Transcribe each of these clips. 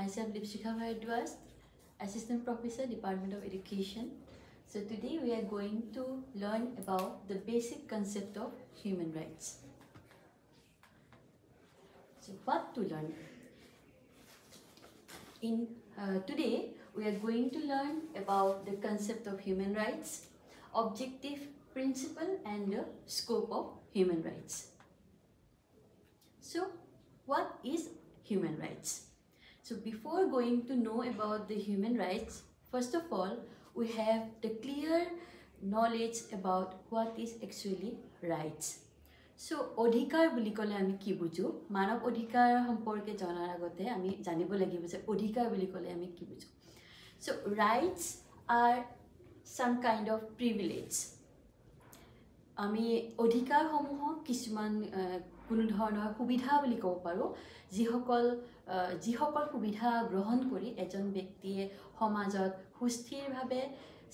Myself Lipshikha Bharadwaj, Assistant Professor, Department of Education. So today we are going to learn about the basic concept of human rights. So what to learn? Today we are going to learn about the concept of human rights, objective principle and the scope of human rights. So what is human rights? So before going to know about the human rights, first of all, we have the clear knowledge about what is actually rights. So অধিকাৰ বুলি ক'লে আমি কি বুজো মানৱ অধিকাৰ সম্পৰ্কে জনাৰ আগতে আমি জানিব লাগিব যে অধিকাৰ বুলি ক'লে আমি কি বুজো So rights are some kind of privilege আমি অধিকাৰ সমূহ কিছুমান কোনো ধৰণৰ সুবিধা বুলি ক'ব পাৰো যিসকল সুবিধা গ্ৰহণ কৰি এজন ব্যক্তিয়ে সমাজত সুস্থিৰভাৱে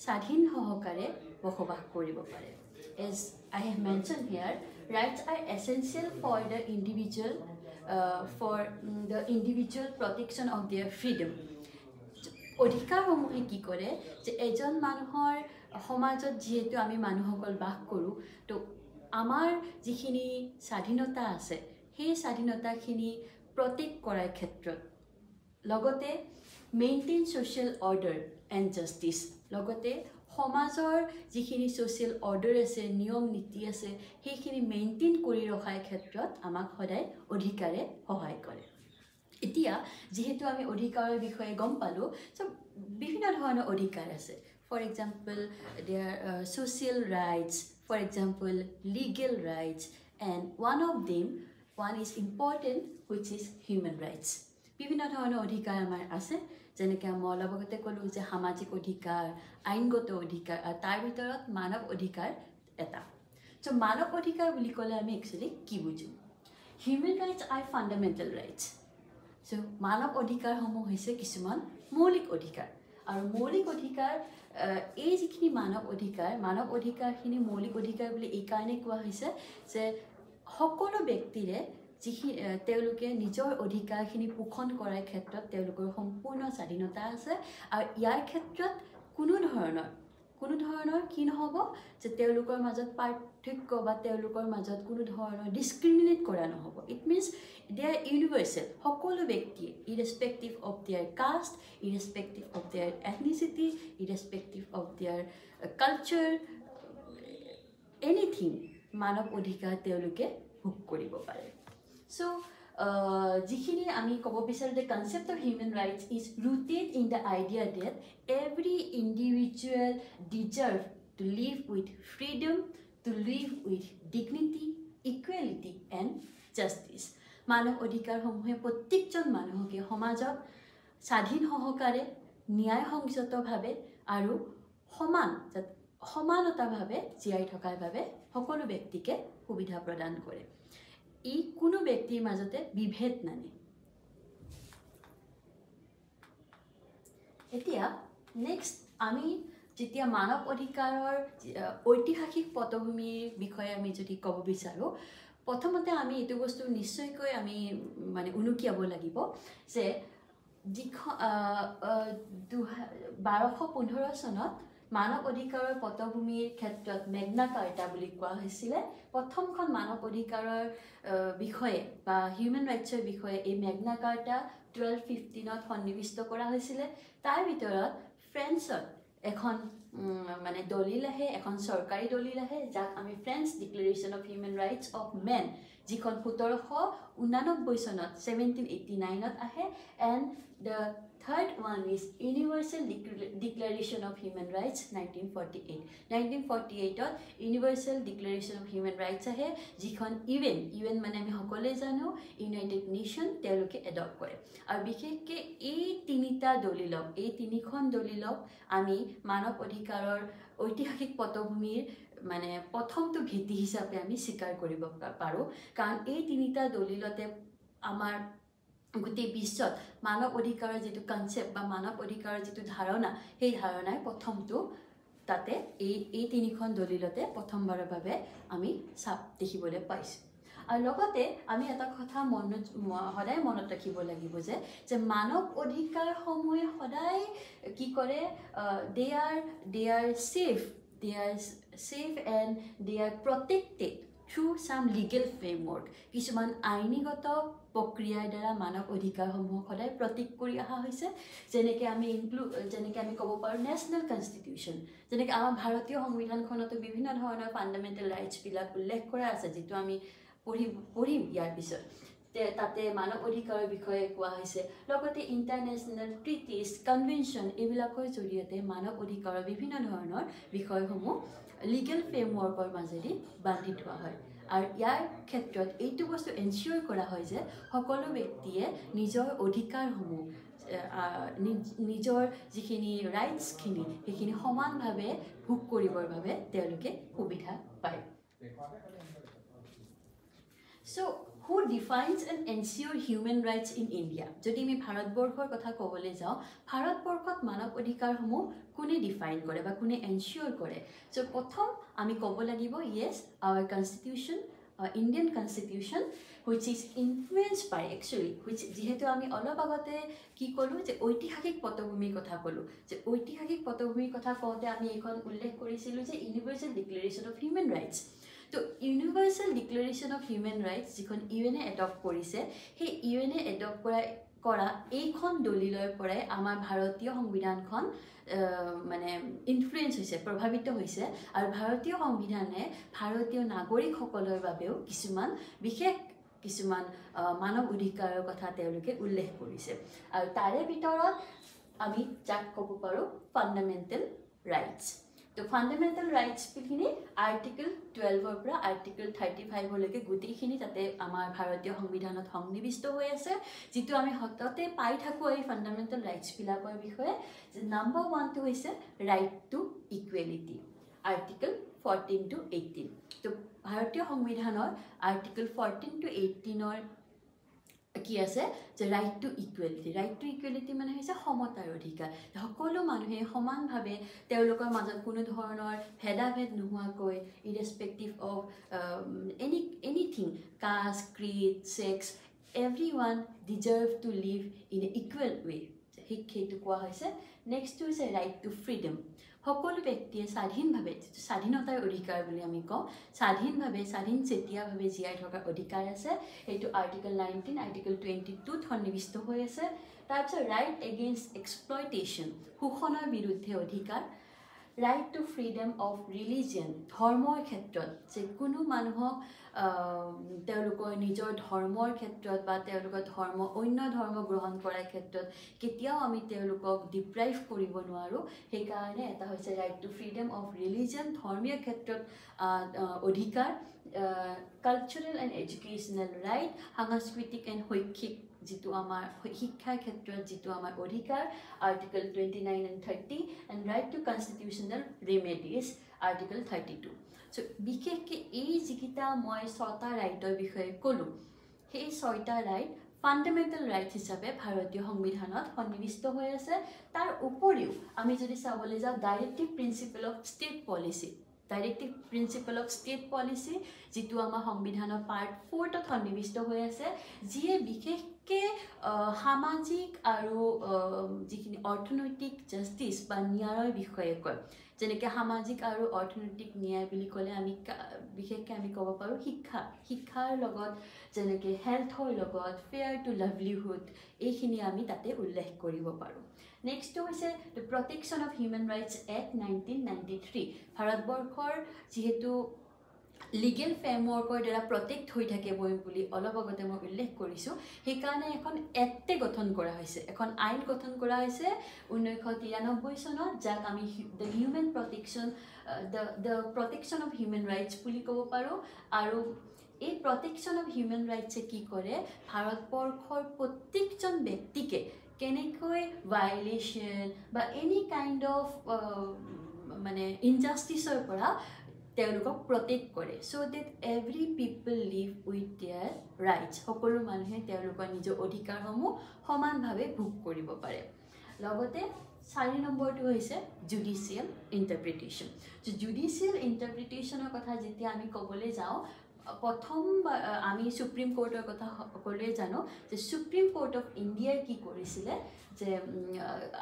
স্বাধীন সহকাৰে বসবাস কৰিব পাৰে As I have mentioned here, rights are essential for the individual protection of their freedom. অধিকাৰ সমূহে কি কৰে যে এজন মানুহৰ সমাজত যেহেতু আমি মানুহসকল বাস কৰো তো আমাৰ যিখিনি স্বাধীনতা আছে সেই স্বাধীনতাখিনি প্ৰটেক্ট কৰাৰ ক্ষেত্ৰত লগতে maintain social order and justice লগতে সমাজৰ যিখিনি সোশ্যাল অৰ্ডাৰ আছে নিয়ম নীতি আছে সেইখিনি মেইনটেইন কৰি ৰখাৰ ক্ষেত্ৰত আমাক সদায় অধিকাৰে সহায় কৰে এতিয়া যেহেতু আমি অধিকাৰৰ বিষয়ে গম পালো সো বিভিন্ন ধৰণৰ অধিকাৰ আছে For example, there are social rights, for example, legal rights, and one is important, which is human rights. বিভিন্ন ধৰণৰ অধিকাৰ আমাৰ আছে যেনেকৈ আমি অলপতে ক'লো যে সামাজিক অধিকাৰ আইনগত অধিকাৰ আৰু তাৰ ভিতৰত মানৱ অধিকাৰ এটা So মানৱ অধিকাৰ বুলি ক'লে আমি একচুয়ালি কি বুজো Human rights are fundamental rights. So মানৱ অধিকাৰ সমূহ হৈছে কিছুমান মৌলিক অধিকাৰ আৰু মৌলিক অধিকাৰ এই যিখিনি মানৱ অধিকাৰখিনি মৌলিক অধিকাৰ বুলি এই কাৰণে কোৱা হৈছে যে সকলো ব্যক্তিৰে তেওঁলোকে নিজৰ অধিকাৰখিনি পোষণ কৰাৰ ক্ষেত্ৰত তেওঁলোকৰ সম্পূৰ্ণ স্বাধীনতা আছে আৰু ইয়াৰ ক্ষেত্ৰত কোনো ধৰণৰ কি নহব যে তেওঁলোকৰ মাজত পাৰ্থক্য বা তেওঁলোকৰ মাজত কোনো ধৰণৰ ডিসক্ৰিমিনেট কৰা নহব It means they are universal সকলো ব্যক্তি irrespective of their caste irrespective of their ethnicity irrespective of their culture anything মানৱ অধিকাৰ তেওঁলোকে ভোগ কৰিব পাৰে So যিখিনি আমি ক'ব বিচাৰো the concept of human rights is rooted in the idea that every individual deserves to live with freedom to live with dignity equality and justice মানৱ অধিকাৰ সমূহে প্ৰত্যেকজন মানুহকে সমাজত স্বাধীন সহকাৰে ন্যায় সংযতভাৱে আৰু সমানতাভাৱে জীয়াই থকাৰ বাবে সকলো ব্যক্তিকে সুবিধা প্ৰদান কৰে ই কোনো ব্যক্তিৰ মাজতে বিভেদ নানে এতিয়া নেক্সট আমি যেতিয়া মানৱ অধিকাৰৰ ঐতিহাসিক পটভূমিৰ বিষয়ে আমি যদি ক'ব বিচাৰো প্ৰথমতে আমি এটো বস্তু নিশ্চয়কৈ আমি মানে উনুকিয়াব লাগিব যে 1215 চনত মানৱ অধিকাৰৰ পটভূমিৰ ক্ষেত্ৰত মেগনা কাৰ্টা বুলি কোৱা হৈছিল প্ৰথমখন মানৱ অধিকাৰৰ বিষয়ে বা হিউম্যান ৰাইটছৰ বিষয়ে এই মেগনা কাৰ্টা 1215 ত সন্নিৱিষ্ট কৰা হৈছিল তাৰ ভিতৰত ফ্ৰেন্সত এখন মানে দলিল আহে এখন চৰকাৰী দলিল আহে যাক আমি French declaration of human rights of men যিখন 1789 চনত 1789 ত আহে and the third one is Universal Declaration of Human Rights 1948 to Universal Declaration of Human Rights আহে যিখন UN মানে আমি সকলোৱে জানো ইউনাইটেড নেশন তেওঁলোকে এডপ্ট কৰে আৰু বিশেষকৈ এই তিনিখন দলিলক আমি মানৱ অধিকাৰৰ ঐতিহাসিক পটভূমিৰ মানে প্ৰথমটো ভেটি হিচাপে আমি স্বীকাৰ কৰিব পাৰো কাৰণ এই তিনিটা দলিলতে আমাৰ গোটেই বিশ্বত মানৱ অধিকাৰৰ যেটো কনসেপ্ট বা মানৱ অধিকাৰৰ যেটো ধাৰণা সেই ধাৰণাই প্ৰথমটো তাতে এই তিনিখন দলিলতে প্ৰথমবাৰৰ বাবে আমি দেখিবলৈ পাইছো আৰু লগতে আমি এটা কথা সদায় মনত ৰাখিব লাগিব যে মানৱ অধিকাৰসমূহে সদায় কি কৰে they are safe and they are protected through some legal framework কিছুমান আইনীগত প্ৰক্ৰিয়াৰ দ্বাৰা মানৱ অধিকাৰসমূহ সদায় প্ৰটেক্ট কৰি অহা হৈছে যেনেকৈ আমি ক'ব পাৰোঁ নেশ্যনেল কনষ্টিটিউশ্যন যেনেকৈ আমাৰ ভাৰতীয় সংবিধানখনতো বিভিন্ন ধৰণৰ ফাণ্ডামেণ্টেল ৰাইটছবিলাক উল্লেখ কৰা আছে যিটো আমি পঢ়িম ইয়াৰ পিছত তাতে মানৱ অধিকাৰৰ বিষয়ে কোৱা হৈছে লগতে ইণ্টাৰনেশ্যনেল ট্ৰিটিজ কনভেনশ্যন এইবিলাকৰ জৰিয়তে মানৱ অধিকাৰৰ বিভিন্ন ধৰণৰ বিষয়সমূহ লিগেল ফ্ৰেমৱৰ্কৰ মাজেদি বান্ধি থোৱা হয় আৰু ইয়াৰ ক্ষেত্ৰত এইটো বস্তু এনচিয়ৰ কৰা হয় যে সকলো ব্যক্তিয়ে নিজৰ অধিকাৰসমূহ নিজৰ যিখিনি ৰাইটছখিনি সেইখিনি সমানভাৱে ভোগ কৰিবৰ বাবে তেওঁলোকে সুবিধা পায় So, who defines and ensure human rights in India? যদি আমি ভাৰতবৰ্ষৰ কথা ক'বলৈ যাওঁ ভাৰতবৰ্ষত মানৱ অধিকাৰসমূহ কোনে ডিফাইন কৰে বা কোনে এনচিয়ৰ কৰে চ' প্ৰথম আমি ক'ব লাগিব yes our constitution Indian constitution which is influenced by actually which যিহেতু আমি অলপ আগতে কি ক'লোঁ যে ঐতিহাসিক পটভূমিৰ কথা ক'লোঁ যে ঐতিহাসিক পটভূমিৰ কথা কওঁতে আমি এইখন উল্লেখ কৰিছিলোঁ যে universal declaration of human rights তো universal declaration of human rights যিখন ইউএনে এডপ্ট কৰিছে সেই ইউএনে এডপ্ট কৰা এইখন দলিলৰ পৰাই আমাৰ ভাৰতীয় সংবিধানখন মানে ইনফ্লুৱেঞ্চ হৈছে প্ৰভাৱিত হৈছে আৰু ভাৰতীয় সংবিধানে ভাৰতীয় নাগৰিকসকলৰ বাবেও কিছুমান মানৱ অধিকাৰৰ কথা তেওঁলোকে উল্লেখ কৰিছে আৰু তাৰে ভিতৰত আমি যাক ক'ব পাৰোঁ ফাণ্ডামেণ্টেল ৰাইটছ তো ফাণ্ডামেণ্টেল ৰাইটছখিনি আৰ্টিকল 12ৰ পৰা আৰ্টিকল 35লৈকে গোটেইখিনি তাতে আমাৰ ভাৰতীয় সংবিধানত সন্নিৱিষ্ট হৈ আছে যিটো আমি সততে পাই থাকোঁ এই ফাণ্ডামেণ্টেল ৰাইটছবিলাকৰ বিষয়ে যে নম্বৰ 1টো হৈছে right to equality article 14 to 18 তো ভাৰতীয় সংবিধানৰ আৰ্টিকল 14 to 18ৰ কি আছে যে ৰাইট টু ইকুৱেলিটি মানে হৈছে সমতাৰ অধিকাৰ সকলো মানুহে সমানভাৱে তেওঁলোকৰ মাজত কোনো ধৰণৰ ভেদাভেদ নোহোৱাকৈ irrespective of anything caste creed sex everyone deserve to live in a equal way সেইটো কোৱা হৈছে নেক্সটটো হৈছে ৰাইট টু ফ্ৰীডম সকলো ব্যক্তিয়ে স্বাধীনভাৱে স্বাধীনতাৰ অধিকাৰ বুলি আমি কওঁ স্বাধীনচেতিয়াভাৱে জীয়াই থকাৰ অধিকাৰ আছে সেইটো আৰ্টিকল 19 আৰ্টিকল 22ত সন্নিৱিষ্ট হৈ আছে তাৰপিছত ৰাইট এগেইনষ্ট এক্সপ্লইটেশ্যন শোষণৰ বিৰুদ্ধে অধিকাৰ right to freedom of religion ধৰ্মৰ ক্ষেত্ৰত যে কোনো মানুহক তেওঁলোকৰ নিজৰ ধৰ্মৰ ক্ষেত্ৰত বা তেওঁলোকৰ অন্য ধৰ্ম গ্ৰহণ কৰাৰ ক্ষেত্ৰত কেতিয়াও আমি তেওঁলোকক ডিপ্ৰাইভ কৰিব নোৱাৰোঁ সেইকাৰণে এটা হৈছে right to freedom of religion ধৰ্মীয় ক্ষেত্ৰত অধিকাৰ কালচাৰেল এণ্ড এডুকেশ্যনেল ৰাইট সাংস্কৃতিক এণ্ড শৈক্ষিক যিটো আমাৰ শিক্ষাৰ ক্ষেত্ৰত যিটো আমাৰ অধিকাৰ article 29 and 30 and right to constitutional remedies article 32 চ' বিশেষকৈ এই যিকেইটা মই 6টা ৰাইটৰ বিষয়ে ক'লোঁ সেই 6টা ৰাইট ফাণ্ডামেণ্টেল ৰাইট হিচাপে ভাৰতীয় সংবিধানত সন্নিৱিষ্ট হৈ আছে তাৰ উপৰিও আমি যদি চাবলৈ যাওঁ directive principle of state policy যিটো আমাৰ সংবিধানৰ পাৰ্ট 4ত সন্নিৱিষ্ট হৈ আছে যিয়ে বিশেষকৈ সামাজিক আৰু যিখিনি অৰ্থনৈতিক জাষ্টিছ বা ন্যায়ৰ বিষয়ে কয় যেনেকৈ সামাজিক আৰু অৰ্থনৈতিক ন্যায় বুলি ক'লে আমি বিশেষকৈ আমি ক'ব পাৰোঁ শিক্ষাৰ লগত যেনেকৈ হেল্থৰ লগত ফেয়াৰ টু লাভলিহুড এইখিনি আমি তাতে উল্লেখ কৰিব পাৰোঁ নেক্সটটো হৈছে the protection of human rights act 1993 ভাৰতবৰ্ষৰ যিহেতু লিগেল ফ্ৰেমৱৰ্কৰ দ্বাৰা প্ৰটেক্ট হৈ থাকে বুলি অলপ আগতে মই উল্লেখ কৰিছোঁ সেইকাৰণে এখন এক্টে গঠন কৰা হৈছে এখন আইন গঠন কৰা হৈছে 1993 চনত যাক আমি the protection of human rights বুলি ক'ব পাৰোঁ আৰু এই প্ৰটেকশ্যন অফ হিউমেন ৰাইটছে কি কৰে ভাৰতবৰ্ষৰ প্ৰত্যেকজন ব্যক্তিকে কেনেকৈ ভায়লেশ্যন বা এনি কাইণ্ড অফ মানে ইনজাষ্টিছৰ পৰা তেওঁলোকক প্ৰটেক্ট কৰে so' that every people live with their rights সকলো মানুহে তেওঁলোকৰ নিজৰ অধিকাৰসমূহ সমানভাৱে ভোগ কৰিব পাৰে লগতে 4 নম্বৰটো হৈছে জুডিচিয়েল ইণ্টাৰপ্ৰিটেশ্যন জুডিচিয়েল ইণ্টাৰপ্ৰিটেশ্যনৰ কথা যেতিয়া আমি ক'বলৈ যাওঁ প্ৰথম আমি সুপ্ৰিম কোৰ্টৰ কথা সকলোৱে জানো যে সুপ্ৰিম কোৰ্ট অফ ইণ্ডিয়াই কি কৰিছিলে যে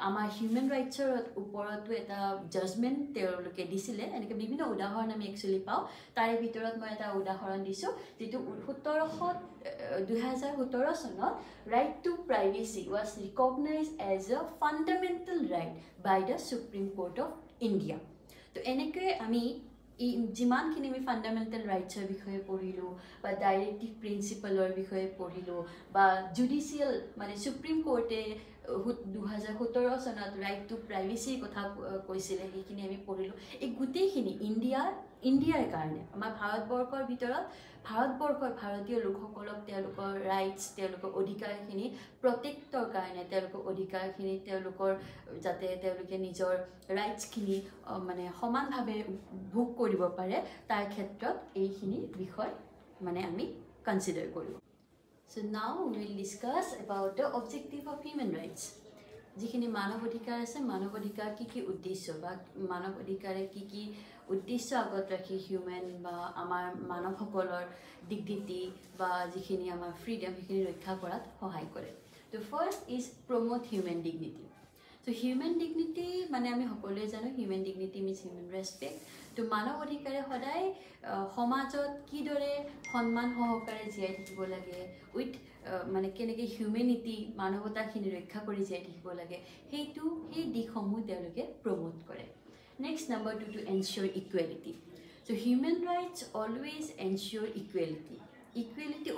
আমাৰ হিউমেন ৰাইটছৰ ওপৰতো এটা জাজমেণ্ট তেওঁলোকে দিছিলে এনেকৈ বিভিন্ন উদাহৰণ আমি একচুৱেলি পাওঁ তাৰে ভিতৰত মই এটা উদাহৰণ দিছোঁ যিটো 2017 চনত right to privacy was recognised as a fundamental right by the Supreme Court of India তো এনেকৈ আমি যিমানখিনি আমি ফাণ্ডামেণ্টেল ৰাইটছৰ বিষয়ে পঢ়িলোঁ বা ডাইৰেক্টিভ প্ৰিন্সিপালৰ বিষয়ে পঢ়িলোঁ বা জুডিচিয়েল মানে সুপ্ৰিম কোৰ্টে 2017 চনত ৰাইট টু প্ৰাইভেচিৰ কথা কৈছিলে সেইখিনি আমি পঢ়িলোঁ এই গোটেইখিনি ইণ্ডিয়াৰ কাৰণে আমাৰ ভাৰতবৰ্ষৰ ভিতৰত ভাৰতীয় লোকসকলক তেওঁলোকৰ ৰাইটছ তেওঁলোকৰ অধিকাৰখিনি প্ৰটেক্টৰ কাৰণে তেওঁলোকৰ অধিকাৰখিনি তেওঁলোকৰ যাতে তেওঁলোকে নিজৰ ৰাইটছখিনি মানে সমানভাৱে ভোগ কৰিব পাৰে তাৰ ক্ষেত্ৰত এইখিনি বিষয় মানে আমি কনচিডাৰ কৰোঁ So now we will discuss about the objective of human rights. যিখিনি মানৱ অধিকাৰ আছে মানৱ অধিকাৰ কি উদ্দেশ্য বা মানৱ অধিকাৰে কি উদ্দেশ্য আগত ৰাখি হিউমেন বা আমাৰ মানৱসকলৰ ডিগনিটি বা যিখিনি আমাৰ ফ্ৰীডম সেইখিনি ৰক্ষা কৰাত সহায় কৰে তো first is promote human dignity তো হিউমেন ডিগনিটি মানে আমি সকলোৱে জানো human dignity means human respect তো মানৱ অধিকাৰে সদায় সমাজত কিদৰে সন্মান সহকাৰে জীয়াই থাকিব লাগে উইথ মানে কেনেকৈ হিউমেনিটি মানৱতাখিনি ৰক্ষা কৰি জীয়াই থাকিব লাগে সেই দিশসমূহ তেওঁলোকে প্ৰমোট কৰে next number 2 to ensure equality so' human rights always ensure equality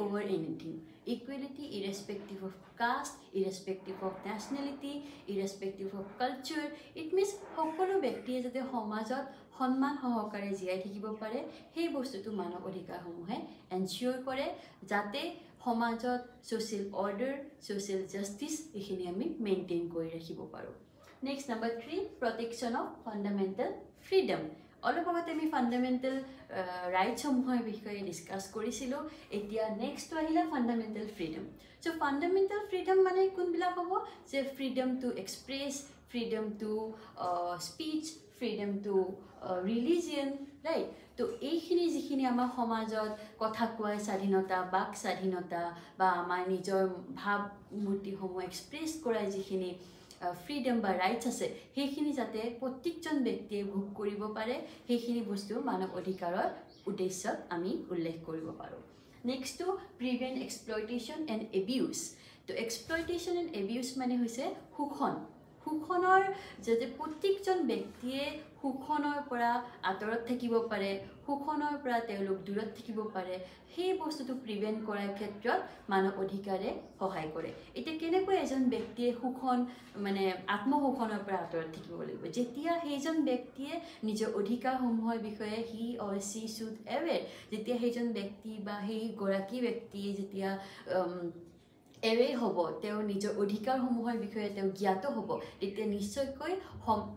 over anything equality irrespective of caste, irrespective of nationality, irrespective of culture. It means সকলো ব্যক্তিয়ে যাতে সমাজত সন্মান সহকাৰে জীয়াই থাকিব পাৰে সেই বস্তুটো মানৱ অধিকাৰসমূহে এনচিয়'ৰ কৰে যাতে সমাজত ছ'চিয়েল অৰ্ডাৰ ছ'চিয়েল জাষ্টিছ এইখিনি আমি মেইনটেইন কৰি ৰাখিব পাৰোঁ next number 3 protection of fundamental freedom অলপ আগতে আমি ফাণ্ডামেণ্টেল ৰাইটছসমূহৰ বিষয়ে ডিছকাছ কৰিছিলোঁ এতিয়া নেক্সটটো আহিলে fundamental freedom so' fundamental freedom মানে কোনবিলাক হ'ব যে freedom to express freedom to speech freedom to religion right তো এইখিনি যিখিনি আমাৰ সমাজত কথা কোৱাৰ স্বাধীনতা বাক স্বাধীনতা বা আমাৰ নিজৰ ভাৱ মূৰ্তিসমূহ এক্সপ্ৰেছ কৰাৰ যিখিনি ফ্ৰীডম বা ৰাইটছ আছে সেইখিনি যাতে প্ৰত্যেকজন ব্যক্তিয়ে ভোগ কৰিব পাৰে সেইখিনি বস্তু মানৱ অধিকাৰৰ উদ্দেশ্যত আমি উল্লেখ কৰিব পাৰোঁ নেক্সটটো প্ৰিভেণ্ট এক্সপ্লয়টেশ্যন এণ্ড এবিউজ তো এক্সপ্লয়টেশ্যন এণ্ড এবিউজ মানে হৈছে শোষণৰ যাতে প্ৰত্যেকজন ব্যক্তিয়ে শোষণৰ পৰা আঁতৰত থাকিব পাৰে শোষণৰ পৰা তেওঁলোক দূৰত থাকিব পাৰে সেই বস্তুটো প্ৰিভেণ্ট কৰাৰ ক্ষেত্ৰত মানৱ অধিকাৰে সহায় কৰে এতিয়া কেনেকৈ এজন ব্যক্তিয়ে শোষণ মানে আত্মশোষণৰ পৰা আঁতৰত থাকিব লাগিব যেতিয়া সেইজন ব্যক্তিয়ে নিজৰ অধিকাৰসমূহৰ বিষয়ে হি অৰ চি শুড এৱেৰ যেতিয়া সেইজন ব্যক্তি বা সেইগৰাকী ব্যক্তিয়ে যেতিয়া এৱে হ'ব তেওঁ নিজৰ অধিকাৰসমূহৰ বিষয়ে তেওঁ জ্ঞাত হ'ব তেতিয়া নিশ্চয়কৈ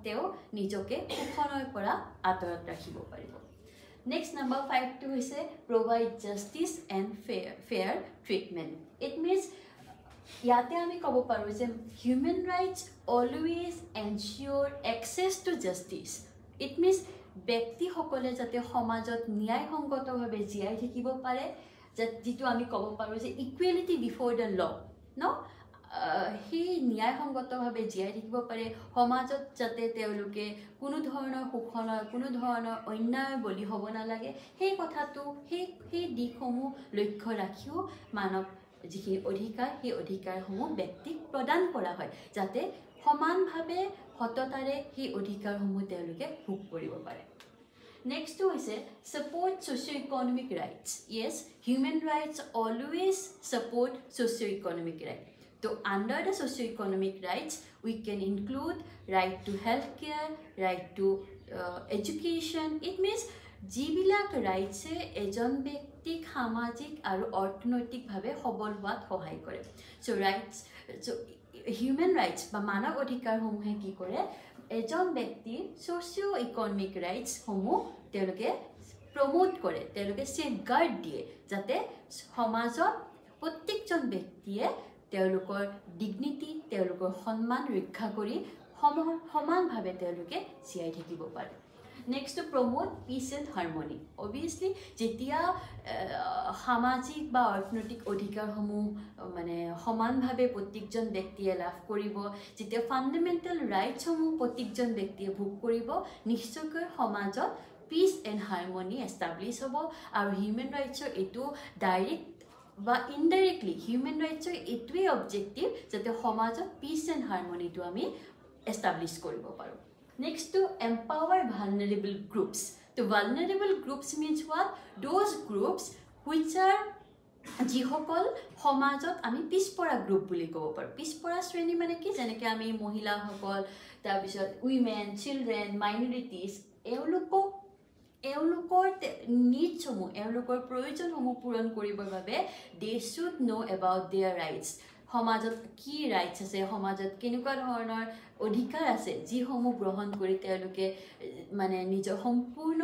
তেওঁ নিজকে শোষণৰ পৰা আঁতৰত ৰাখিব পাৰিব নেক্সট নাম্বাৰ 5টো হৈছে provide justice and fair treatment it means ইয়াতে আমি ক'ব পাৰোঁ যে human rights always ensure access to justice it means ব্যক্তিসকলে যাতে সমাজত ন্যায়সংগতভাৱে জীয়াই থাকিব পাৰে যিটো আমি ক'ব পাৰোঁ যে ইকুৱেলিটি বিফৰ দ্য ল ন সেই ন্যায়সংগতভাৱে জীয়াই থাকিব পাৰে সমাজত যাতে তেওঁলোকে কোনো ধৰণৰ শোষণৰ কোনো ধৰণৰ অন্যায়ৰ বলি হ'ব নালাগে সেই কথাটো সেই দিশসমূহ লক্ষ্য ৰাখিও মানৱ যিখিনি অধিকাৰ সেই অধিকাৰসমূহ ব্যক্তিক প্ৰদান কৰা হয় যাতে সমানভাৱে সততাৰে সেই অধিকাৰসমূহ তেওঁলোকে ভোগ কৰিব পাৰে Next is support socio-economic rights. Yes, human rights always support socio-economic rights. So under the socio-economic rights, we can include right to healthcare, right to education. It means যিবিলাক ৰাইটছে এজন ব্যক্তিক সামাজিক আৰু অৰ্থনৈতিকভাৱে সবল হোৱাত সহায় কৰে হিউমেন ৰাইটছ বা মানৱ অধিকাৰসমূহে কি কৰে এজন ব্যক্তিৰ ছ'চিঅ' ইকনমিক ৰাইটছসমূহ তেওঁলোকে প্ৰমোট কৰে তেওঁলোকে ছেফগাৰ্ড দিয়ে যাতে সমাজত প্ৰত্যেকজন ব্যক্তিয়ে তেওঁলোকৰ ডিগনিটি তেওঁলোকৰ সন্মান ৰক্ষা কৰি সমানভাৱে তেওঁলোকে জীয়াই থাকিব পাৰে Next, to promote peace and harmony. Obviously, যেতিয়া সামাজিক বা অৰ্থনৈতিক অধিকাৰসমূহ মানে সমানভাৱে প্ৰত্যেকজন ব্যক্তিয়ে লাভ কৰিব, যেতিয়া ফাণ্ডামেণ্টেল ৰাইটছসমূহ প্ৰত্যেকজন ব্যক্তিয়ে ভোগ কৰিব, নিশ্চয়কৈ সমাজত পিচ এণ্ড হাৰমনি এষ্টাব্লিছ হ'ব। আৰু হিউমেন ৰাইটছৰ এইটো ডাইৰেক্ট বা ইনডাইৰেক্টলি হিউমেন ৰাইটছৰ এইটোৱেই অবজেক্টিভ যাতে সমাজত পিচ এণ্ড হাৰমনিটো আমি এষ্টাব্লিছ কৰিব পাৰোঁ। Next, to empower vulnerable groups. The vulnerable groups means what? Those groups which are যিসকল সমাজত আমি পিছপৰা গ্ৰুপ বুলি ক'ব পাৰোঁ। পিছপৰা শ্ৰেণী মানে কি? যেনেকৈ আমি মহিলাসকল, তাৰপিছত উইমেন, চিলড্ৰেন, মাইনৰিটিজ, এওঁলোকৰ নিডছসমূহ, এওঁলোকৰ প্ৰয়োজনসমূহ পূৰণ কৰিবৰ বাবে they should know about their rights. সমাজত কি ৰাইটছ আছে, সমাজত কেনেকুৱা ধৰণৰ অধিকাৰ আছে যিসমূহ গ্ৰহণ কৰি তেওঁলোকে মানে নিজৰ সম্পূৰ্ণ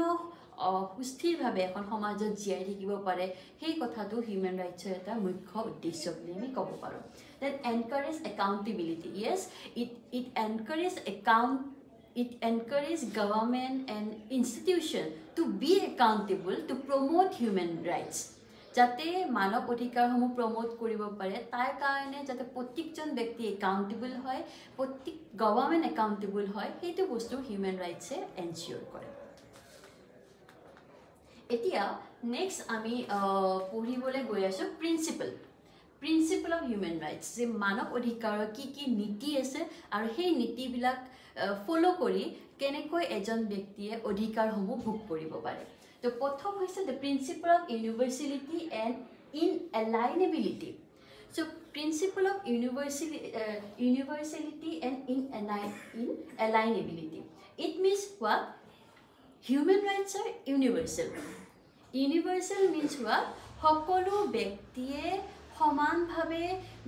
সুস্থিৰভাৱে এখন সমাজত জীয়াই থাকিব পাৰে, সেই কথাটো হিউমেন ৰাইটছৰ এটা মুখ্য উদ্দেশ্য বুলি আমি ক'ব পাৰোঁ। Then encourage accountability. Yes, it encourages government and institution to be accountable to promote human rights. যাতে মানৱ অধিকাৰসমূহ প্ৰমোট কৰিব পাৰে, তাৰ কাৰণে যাতে প্ৰত্যেকজন ব্যক্তি একাউণ্টেবল হয়, প্ৰত্যেক গভৰ্ণমেণ্ট একাউণ্টেবল হয়, সেইটো বস্তু হিউমেন ৰাইটছে এনচিয়ৰ কৰে। এতিয়া নেক্সট আমি পঢ়িবলৈ গৈ আছোঁ প্ৰিন্সিপল অফ হিউমেন ৰাইটছ, যে মানৱ অধিকাৰৰ কি কি নীতি আছে আৰু সেই নীতিবিলাক ফ'ল' কৰি কেনেকৈ এজন ব্যক্তিয়ে অধিকাৰসমূহ ভোগ কৰিব পাৰে। তো প্ৰথম হৈছে the principle of universality and inalienability. So' principle of universality and inalienability, it means what? Human rights are universal. Universal means what? সকলো ব্যক্তিয়ে সমানভাৱে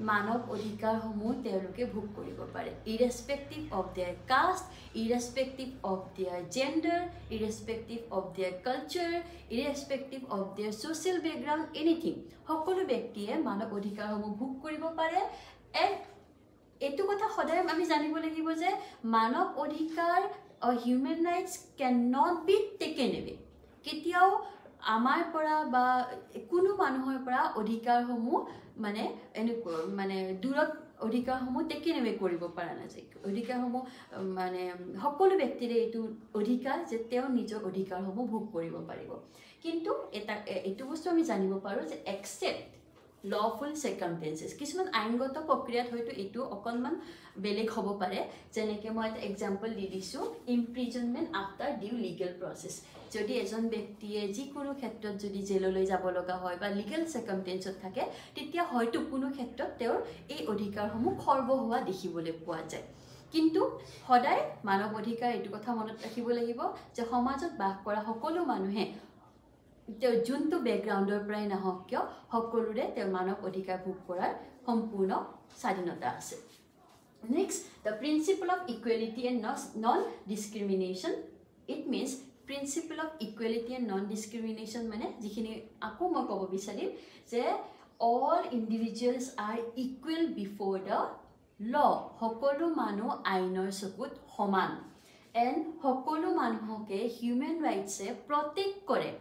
মানৱ অধিকাৰসমূহ তেওঁলোকে ভোগ কৰিব পাৰে, irrespective of their caste, irrespective of their gender, irrespective of their culture, irrespective of their social background, anything. সকলো ব্যক্তিয়ে মানৱ অধিকাৰসমূহ ভোগ কৰিব পাৰে। এণ্ড এইটো কথা সদায় আমি জানিব লাগিব যে মানৱ অধিকাৰ human rights can not be taken away. কেতিয়াও আমাৰ পৰা বা কোনো মানুহৰ পৰা অধিকাৰসমূহ মানে দূৰত অধিকাৰসমূহ টেকেন এৱে কৰিব পৰা নাযায়। অধিকাৰসমূহ মানে সকলো ব্যক্তিৰে এইটো অধিকাৰ যে তেওঁ নিজৰ অধিকাৰসমূহ ভোগ কৰিব পাৰিব। কিন্তু এইটো বস্তু আমি জানিব পাৰোঁ যে একচেপ্ট লফুল চাৰ্কামষ্টেঞ্চেছ, কিছুমান আইনগত প্ৰক্ৰিয়াত হয়তো এইটো অকণমান বেলেগ হ'ব পাৰে। যেনেকৈ মই এটা এক্সাম্পল দি দিছোঁ, ইমপ্ৰিজনমেণ্ট আফটাৰ ডিউ লিগেল প্ৰচেছ। যদি এজন ব্যক্তিয়ে যিকোনো ক্ষেত্ৰত যদি জেললৈ যাব লগা হয় বা লিগেল চাৰ্কামষ্টেঞ্চত থাকে, তেতিয়া হয়তো কোনো ক্ষেত্ৰত তেওঁৰ এই অধিকাৰসমূহ খৰ্ব হোৱা দেখিবলৈ পোৱা যায়। কিন্তু সদায় মানৱ অধিকাৰ এইটো কথা মনত ৰাখিব লাগিব যে সমাজত বাস কৰা সকলো মানুহে তেওঁ যোনটো বেকগ্ৰাউণ্ডৰ পৰাই নাহক কিয়, সকলোৰে তেওঁ মানৱ অধিকাৰ ভোগ কৰাৰ সম্পূৰ্ণ স্বাধীনতা আছে। Next, the principle of equality and non discrimination. It means principle of equality and non discrimination মানে যিখিনি আকৌ মই ক'ব বিচাৰিম যে all individuals R equal before the law. সকলো মানুহ আইনৰ চকুত সমান। এণ্ড সকলো মানুহকে হিউমেন ৰাইটছে প্ৰটেক্ট কৰে,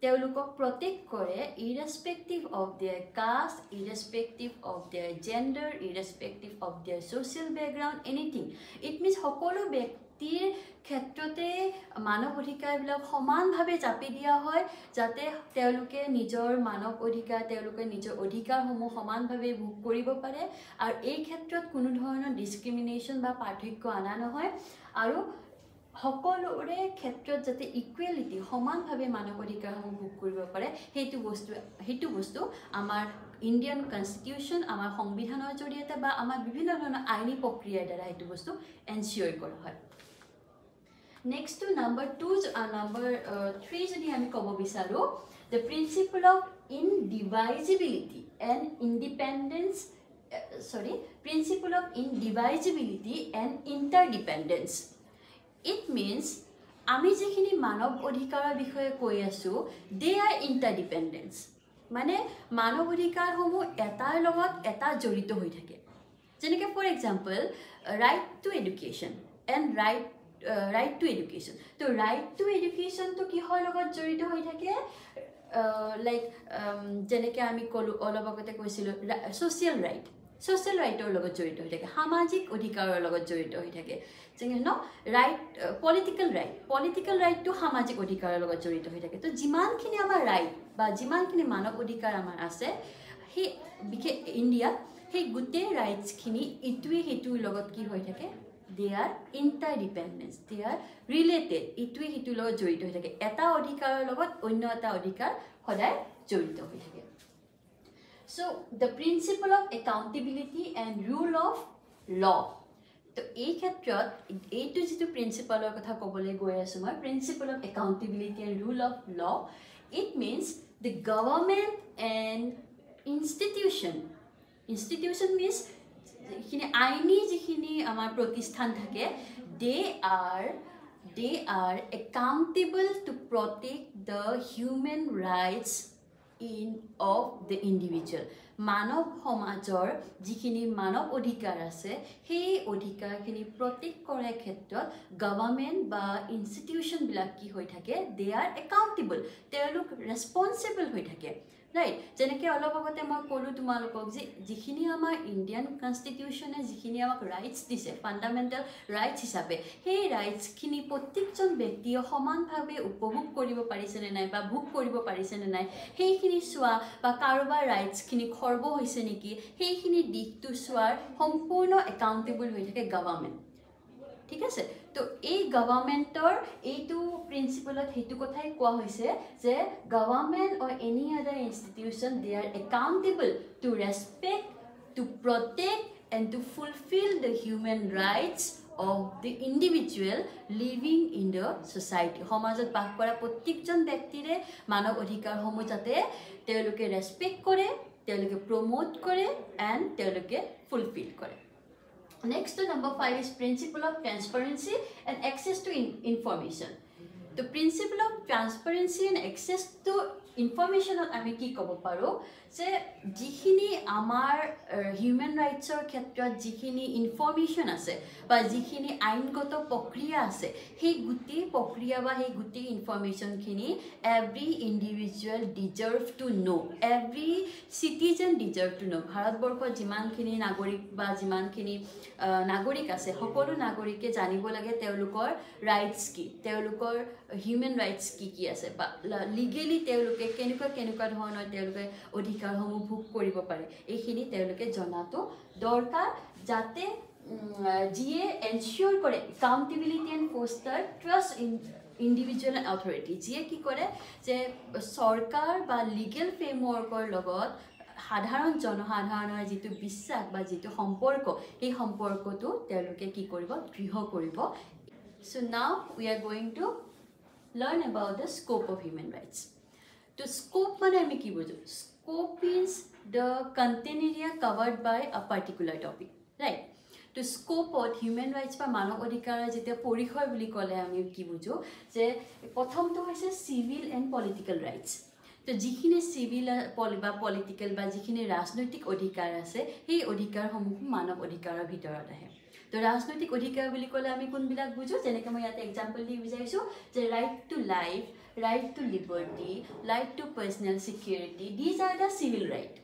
তেওঁলোকক প্ৰটেক্ট কৰে, irrespective of their caste, irrespective of their gender, irrespective of their social background, anything. It means সকলো ব্যক্তিৰ ক্ষেত্ৰতে মানৱ অধিকাৰবিলাক সমানভাৱে জাপি দিয়া হয়, যাতে তেওঁলোকে নিজৰ মানৱ অধিকাৰ, তেওঁলোকে নিজৰ অধিকাৰসমূহ সমানভাৱে ভোগ কৰিব পাৰে। আৰু এই ক্ষেত্ৰত কোনো ধৰণৰ ডিছক্ৰিমিনেশ্যন বা পাৰ্থক্য অনা নহয়। আৰু সকলোৰে ক্ষেত্ৰত যাতে ইকুৱেলিটি, সমানভাৱে মানৱ অধিকাৰসমূহ ভোগ কৰিব পাৰে, সেইটো বস্তু আমাৰ ইণ্ডিয়ান কনষ্টিটিউশ্যন, আমাৰ সংবিধানৰ জৰিয়তে বা আমাৰ বিভিন্ন ধৰণৰ আইনী প্ৰক্ৰিয়াৰ দ্বাৰা সেইটো বস্তু এনচিয়ৰ কৰা হয়। নেক্সট টু নাম্বাৰ 3 যদি আমি ক'ব বিচাৰোঁ, the principle of indivisibility and principle of indivisibility and interdependence. It means আমি যিখিনি মানৱ অধিকাৰৰ বিষয়ে কৈ আছোঁ, দে আৰ ইণ্টাৰডিপেণ্ডেঞ্চ। মানে মানৱ অধিকাৰসমূহ এটাৰ লগত এটা জড়িত হৈ থাকে। যেনেকৈ for example right to education and right right to education. So right to education to কিহৰ লগত জড়িত হৈ থাকে লাইক যেনেকৈ আমি ক'লোঁ অলপ আগতে কৈছিলোঁ social ৰাইটৰ লগত জড়িত হৈ থাকে সামাজিক অধিকাৰৰ লগত জড়িত হৈ থাকে যেনে ন ৰাইট পলিটিকেল ৰাইটটো সামাজিক অধিকাৰৰ লগত জড়িত হৈ থাকে তো যিমানখিনি আমাৰ ৰাইট বা যিমানখিনি মানৱ অধিকাৰ আমাৰ আছে সেই বিশেষ ইণ্ডিয়াত সেই গোটেই ৰাইটছখিনি ইটোৱে সিটোৰ লগত কি হৈ থাকে they are interdependent, they are related, ইটোৱে সিটোৰ লগত জড়িত হৈ থাকে এটা অধিকাৰৰ লগত অন্য এটা অধিকাৰ সদায় জড়িত হৈ থাকে so the principle of accountability and rule of law তো এই ক্ষেত্ৰত এইটো যেটো প্ৰিন্সিপলৰ কথা ক'বলৈ গৈ আছো মই principle of accountability and rule of law it means the government and institution means যিখিনি আইনী যিখিনি আমাৰ প্ৰতিষ্ঠান থাকে they are accountable to protect the human rights of the individual মানৱ সমাজৰ যিখিনি মানৱ অধিকাৰ আছে সেই অধিকাৰখিনি প্ৰটেক্ট কৰাৰ ক্ষেত্ৰত গভৰ্ণমেণ্ট বা ইনষ্টিটিউচন বিলাক কি হৈ থাকে they are accountable তেওঁলোক ৰেসপন্সিবল হৈ থাকে right যেনেকৈ অলপ আগতে মই ক'লোঁ তোমালোকক যে যিখিনি আমাৰ ইণ্ডিয়ান কনষ্টিটিউচনে যিখিনি আমাক ৰাইটছ দিছে ফাণ্ডামেণ্টেল ৰাইটছ হিচাপে সেই ৰাইটছখিনি প্ৰত্যেকজন ব্যক্তিয়ে সমানভাৱে উপভোগ কৰিব পাৰিছেনে নাই বা ভোগ কৰিব পাৰিছেনে নাই সেইখিনি চোৱা বা কাৰোবাৰ ৰাইটছখিনি খৰ্ব হৈছে নেকি সেইখিনি দিশটো চোৱাৰ সম্পূৰ্ণ একাউণ্টেবল হৈ থাকে গভৰ্ণমেণ্ট ঠিক আছে তো এই গভৰ্ণমেণ্টৰ এইটো প্ৰিন্সিপলত হেতু কথাই কোৱা হৈছে যে government or any other institution they are accountable to respect to protect and to fulfil the human rights of the individual living in the society সমাজত বাস কৰা প্ৰত্যেকজন ব্যক্তিৰে মানৱ অধিকাৰসমূহ যাতে তেওঁলোকে ৰেসপেক্ট কৰে তেওঁলোকে প্ৰমোট কৰে এণ্ড তেওঁলোকে ফুলফিল কৰে Next to number 5 is principle of transparency and access to information. The principle of transparency and access to information আমি কি ক'ব পাৰো যে যিখিনি আমাৰ হিউম্যান ৰাইটছৰ ক্ষেত্ৰত যিখিনি ইনফৰমেশন আছে বা যিখিনি আইনগত প্ৰক্ৰিয়া আছে সেই গোটেই প্ৰক্ৰিয়া বা সেই গোটেই ইনফৰমেশনখিনি every individual deserve to know every citizen deserve to know ভাৰতবৰ্ষৰ যিমানখিনি নাগৰিক বা যিমানখিনি নাগৰিক আছে সকলো নাগৰিকে জানিব লাগে তেওঁলোকৰ ৰাইটছ কি তেওঁলোকৰ হিউম্যান ৰাইটছ কি আছে বা লিগেলি তেওঁলোকে কেনেকুৱা ধৰণৰ তেওঁলোকে অধিকাৰসমূহ ভোগ কৰিব পাৰে এইখিনি তেওঁলোকে জনাটো দৰকাৰ যাতে যিয়ে এনশিওৰ কৰে accountability and Foster trust in individual authority যিয়ে কি কৰে যে চৰকাৰ বা লিগেল ফ্ৰেমৱৰ্কৰ লগত সাধাৰণ জনসাধাৰণৰ যিটো বিশ্বাস বা যিটো সম্পৰ্ক এই সম্পৰ্কটো তেওঁলোকে কি কৰিব দৃঢ় কৰিব So now we are going to learn about the scope of human rights. To scope মানে আমি কি বুঝো scope is the content area covered by a particular topic right to scope of human rights বা মানৱ অধিকাৰৰ যেটা পৰিসৰ বুলি ক'লে আমি কি বুঝো যে প্ৰথমটো হৈছে civil and political rights তো যিখিনি সিভিল বা পলিটিক্যাল বা যিখিনি ৰাজনৈতিক অধিকাৰ আছে সেই অধিকাৰসমূহ মানৱ অধিকাৰৰ ভিতৰত আহে তো ৰাজনৈতিক অধিকাৰ বুলি ক'লে আমি কোনবিলাক বুঝো যেনেকৈ মই ইয়াতে এক্সাম্পল দি বুজাইছো যে right to life right to liberty, right to personal security. These are the civil right.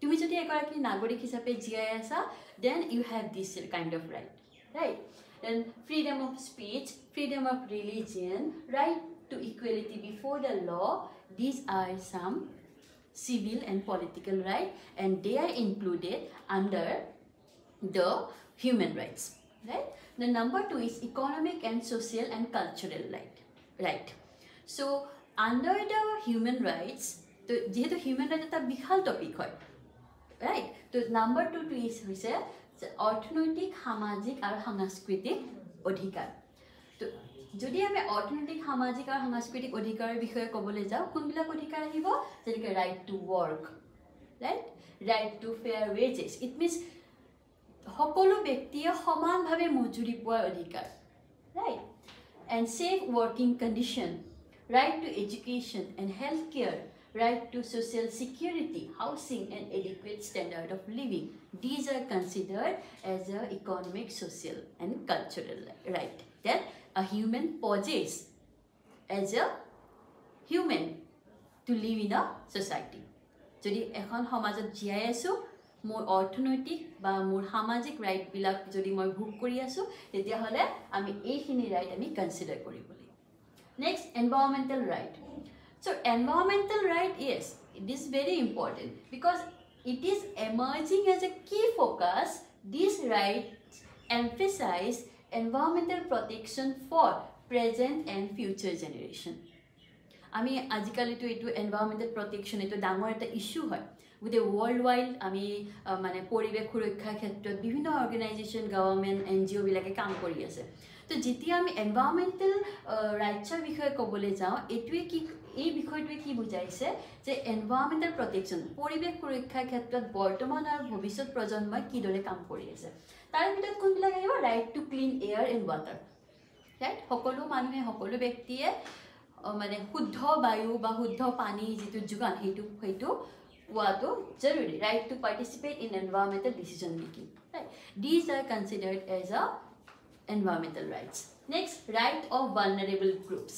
তুমি যদি এগৰাকী নাগৰিক হিচাপে জীয়াই আছা then you have this kind of right. Right? Then freedom of speech, freedom of religion, right to equality before the law. These are some civil and political right and they are included under the human rights. Right? The number 2 is economic and social and cultural right. Right. So under the human rights to jehetu human rights eta bihal topic hoy right to number 2 is hoise অৰ্থনৈতিক সামাজিক আৰু সাংস্কৃতিক অধিকাৰ তো যদি আমি অৰ্থনৈতিক সামাজিক আৰু সাংস্কৃতিক অধিকাৰৰ বিষয়ে ক'বলৈ যাওঁ কোনবিলাক অধিকাৰ আহিব যেনেকৈ right to work right to fair wages it means সকলো ব্যক্তিয়ে সমানভাৱে মজুৰি পোৱাৰ অধিকাৰ right and safe working condition right to education and health care right to social security housing and adequate standard of living these are considered as a economic social and cultural right that a human possess as a human to live in a society. যদি এখন সমাজত জীয়াই আছো মোৰ অৰ্থনৈতিক বা মোৰ সামাজিক ৰাইট বিলাক যদি মই ভোগ কৰি আছো তেতিয়া হলে আমি এইখিনি ৰাইট আমি কনসিডাৰ কৰিব লাগিব next environmental right so environmental right yes it is very important because it is emerging as a key focus these rights emphasize environmental protection for present and future generation আমি আজিকালি তো এটো environmental protection এটো ডাঙৰ এটা issue হয় with world wide আমি মানে পৰিবেশ সুৰক্ষাৰ ক্ষেত্ৰত বিভিন্ন অৰ্গানাইজেশন গভৰ্নমেন্ট এনজিও বিলাকে কাম কৰি আছে তো যেতিয়া আমি এনভায়ৰনমেন্টাল ৰাইটছৰ বিষয়ে ক'বলৈ যাওঁ এটোৱে কি এই বিষয়টোৱে কি বুজাইছে যে এনভায়ৰনমেন্টাল প্ৰটেকশন পৰিবেশ সুৰক্ষাৰ ক্ষেত্ৰত বৰ্তমান আৰু ভৱিষ্যত প্ৰজন্মই কিদৰে কাম কৰি আছে তাৰ ভিতৰত কোনবিলাক আহিব right to clean air and water right সকলো মানুহে সকলো ব্যক্তিয়ে মানে শুদ্ধ বায়ু বা শুদ্ধ পানী যেটো যোগান হেতু পোৱাটো জৰুৰী right to participate in environmental decision making right these are considered as a environmental rights next right of vulnerable groups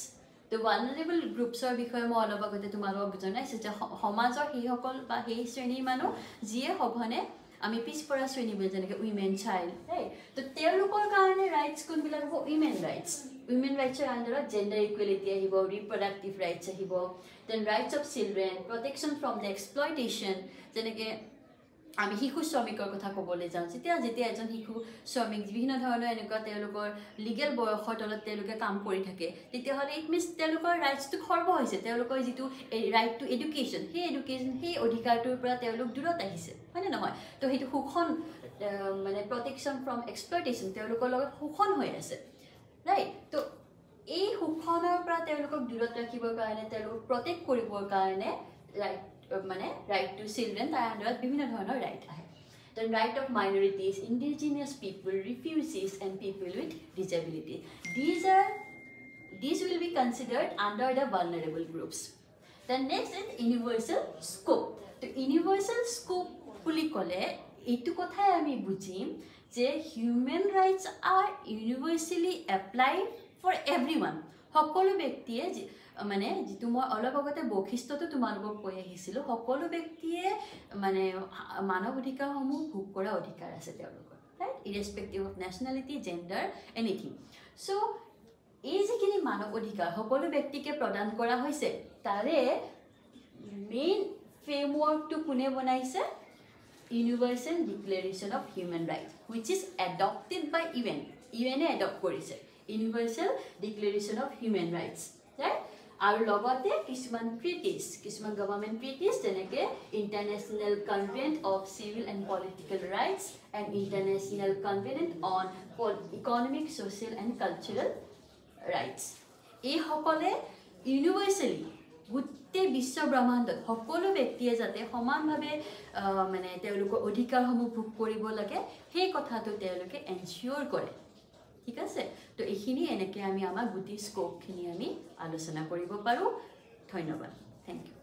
the vulnerable groups are বিষয়ে মই অলপ আগতে তোমালোকক জনাইছো যে সমাজৰ হিসকল বা হেই শ্ৰেণীৰ মানুহ যিয়ে সঘনে আমি পিছপৰা শ্ৰেণী বুলি যেনেকৈ উইমেন চাইল্ড ৰাইট তো তেওঁলোকৰ কাৰণে ৰাইটছ কোনবিলাক হ'ব women rights women rights are under gender equality ahibo reproductive rights ahibo then rights of children protection from the exploitation jeneke ami hiku shramikor kotha kobole jao jetia ejon hiku shramik bibhinno dhoroner enukwa telokor legal boyokhor tolat teloke kaam kori thake tetia hole it means telokor rights to khorbo hoise telokor jitu right to education he odhikar tur pora telok durot ahise hone nohoy to hetu hukhon mane protection from exploitation telokor logot hukhon hoy ase right তো এই হুখনৰ পৰা তেওঁলোকক দূৰত ৰাখিবৰ কাৰণে তেওঁলোক protect কৰিবৰ কাৰণে ৰাইট মানে ৰাইট টু চিলড্ৰেন তাৰ আন্ডাৰত বিভিন্ন ধৰণৰ ৰাইট আহে then right of minorities indigenous people refugees and people with disability these will be considered under the vulnerable groups then next is universal scope to universal scope বুলি ক'লে এইটো কথাই আমি বুজিম যে human rights are universally applied for everyone সকলো ব্যক্তিয়ে মানে যেটো মই অলপ আগতে বৈশিষ্ট্যটো তোমালোকক কৈ আহিছিলো সকলো ব্যক্তিয়ে মানে মানৱ অধিকাৰসমূহ ভোগ কৰা অধিকাৰ আছে তেওঁলোকৰ right irrespective of nationality gender anything so এই যিখিনি মানৱ অধিকাৰ সকলো ব্যক্তিকে প্ৰদান কৰা হৈছে তাৰে মেইন ফ্ৰেমৱৰ্কটো কোনে বনাইছে Universal Declaration of Human Rights which is adopted by UN adopt korise Universal Declaration of Human Rights right aru logote kisman treaties kisman government treaties jeneke International Covenant of Civil and Political Rights and International Covenant on Economic Social and Cultural Rights ei hokole universally গোটেই বিশ্ব ব্ৰহ্মাণ্ডত সকলো ব্যক্তিয়ে যাতে সমানভাৱে মানে তেওঁলোকৰ অধিকাৰসমূহ ভোগ কৰিব লাগে সেই কথাটো তেওঁলোকে এনশিওৰ কৰে ঠিক আছে তো এইখিনি এনেকৈ আমি আমাৰ গুটি স্কোপখিনি আমি আলোচনা কৰিব পাৰোঁ ধন্যবাদ থেংক ইউ